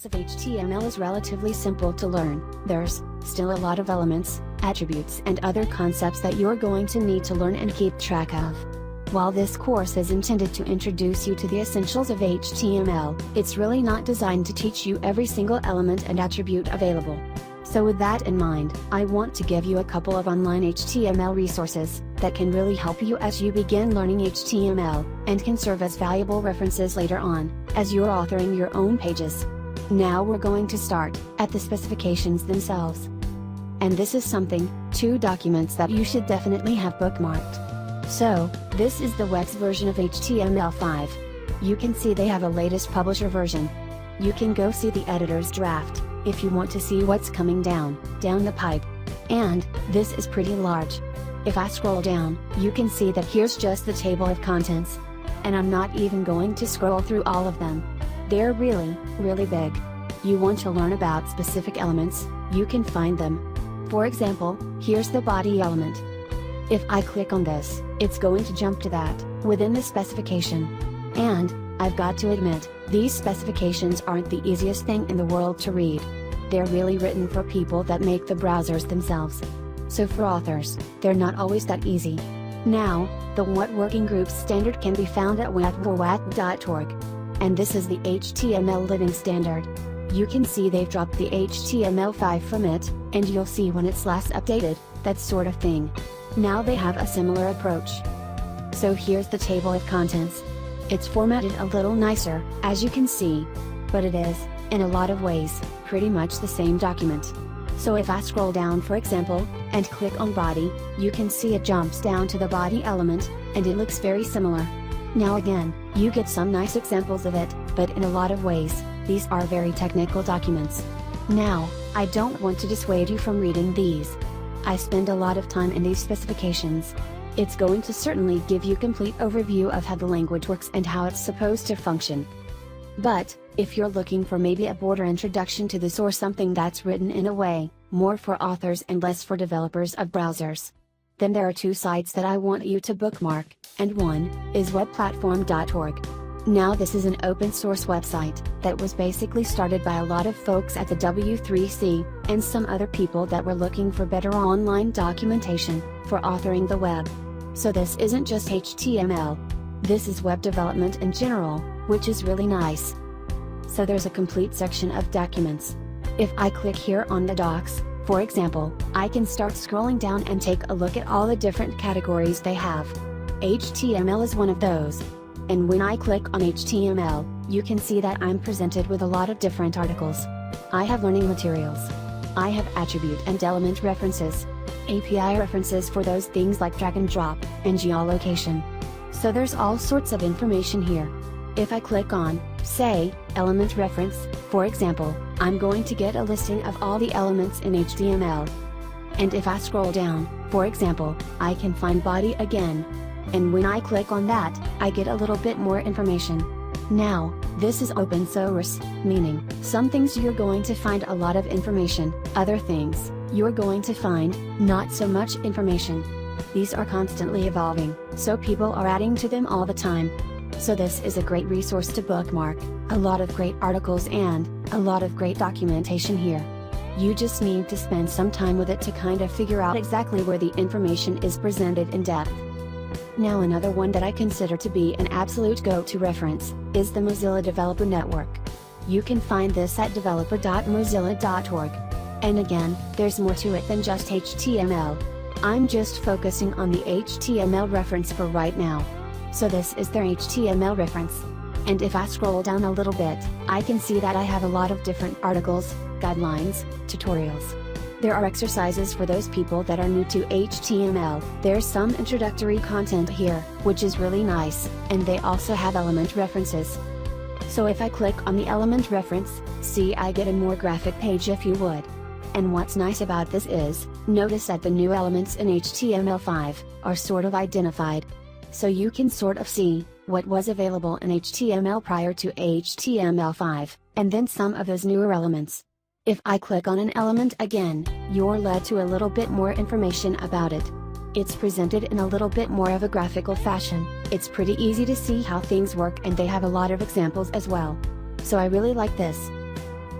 syntax of HTML is relatively simple to learn. There's still a lot of elements, attributes and other concepts that you're going to need to learn and keep track of. While this course is intended to introduce you to the essentials of HTML, it's really not designed to teach you every single element and attribute available. So with that in mind, I want to give you a couple of online HTML resources that can really help you as you begin learning HTML, and can serve as valuable references later on, as you're authoring your own pages. Now we're going to start at the specifications themselves. And this is two documents that you should definitely have bookmarked. So, this is the Web's version of HTML5. You can see they have a latest publisher version. You can go see the editor's draft, if you want to see what's coming down the pipe. And, this is pretty large. If I scroll down, you can see that here's just the table of contents. And I'm not even going to scroll through all of them. They're really, really big. You want to learn about specific elements, you can find them. For example, here's the body element. If I click on this, it's going to jump to that, within the specification. And, I've got to admit, these specifications aren't the easiest thing in the world to read. They're really written for people that make the browsers themselves. So for authors, they're not always that easy. Now, the WHAT Working Group standard can be found at what.org. And this is the HTML Living Standard. You can see they've dropped the HTML5 from it, and you'll see when it's last updated, that sort of thing. Now they have a similar approach. So here's the table of contents. It's formatted a little nicer, as you can see. But it is, in a lot of ways, pretty much the same document. So if I scroll down for example, and click on body, you can see it jumps down to the body element, and it looks very similar. Now again, you get some nice examples of it, but in a lot of ways, these are very technical documents. Now, I don't want to dissuade you from reading these. I spend a lot of time in these specifications. It's going to certainly give you complete overview of how the language works and how it's supposed to function. But, if you're looking for maybe a broader introduction to this or something that's written in a way, more for authors and less for developers of browsers, then there are two sites that I want you to bookmark, and one is webplatform.org. Now this is an open source website that was basically started by a lot of folks at the W3C, and some other people that were looking for better online documentation for authoring the web. So this isn't just HTML. This is web development in general, which is really nice. So there's a complete section of documents. If I click here on the docs, for example, I can start scrolling down and take a look at all the different categories they have. HTML is one of those. And when I click on HTML, you can see that I'm presented with a lot of different articles. I have learning materials. I have attribute and element references. API references for those things like drag and drop, and geolocation. So there's all sorts of information here. If I click on, say, element reference, for example, I'm going to get a listing of all the elements in HTML. And if I scroll down, for example, I can find body again. And when I click on that, I get a little bit more information. Now, this is open source, meaning, some things you're going to find a lot of information, other things, you're going to find, not so much information. These are constantly evolving, so people are adding to them all the time. So this is a great resource to bookmark, a lot of great articles and, a lot of great documentation here. You just need to spend some time with it to kind of figure out exactly where the information is presented in depth. Now another one that I consider to be an absolute go-to reference, is the Mozilla Developer Network. You can find this at developer.mozilla.org. And again, there's more to it than just HTML. I'm just focusing on the HTML reference for right now. So this is their HTML reference. And if I scroll down a little bit, I can see that I have a lot of different articles, guidelines, tutorials. There are exercises for those people that are new to HTML. There's some introductory content here, which is really nice, and they also have element references. So if I click on the element reference, see I get a more graphic page if you would. And what's nice about this is, notice that the new elements in HTML5 are sort of identified. So you can sort of see what was available in HTML prior to HTML5, and then some of those newer elements. If I click on an element again, you're led to a little bit more information about it. It's presented in a little bit more of a graphical fashion. It's pretty easy to see how things work, and they have a lot of examples as well. So I really like this.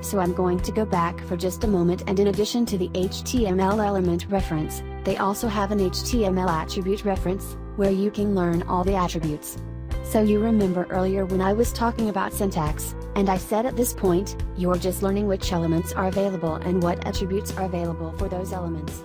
So I'm going to go back for just a moment, and in addition to the HTML element reference, they also have an HTML attribute reference, where you can learn all the attributes. So you remember earlier when I was talking about syntax, and I said at this point, you're just learning which elements are available and what attributes are available for those elements.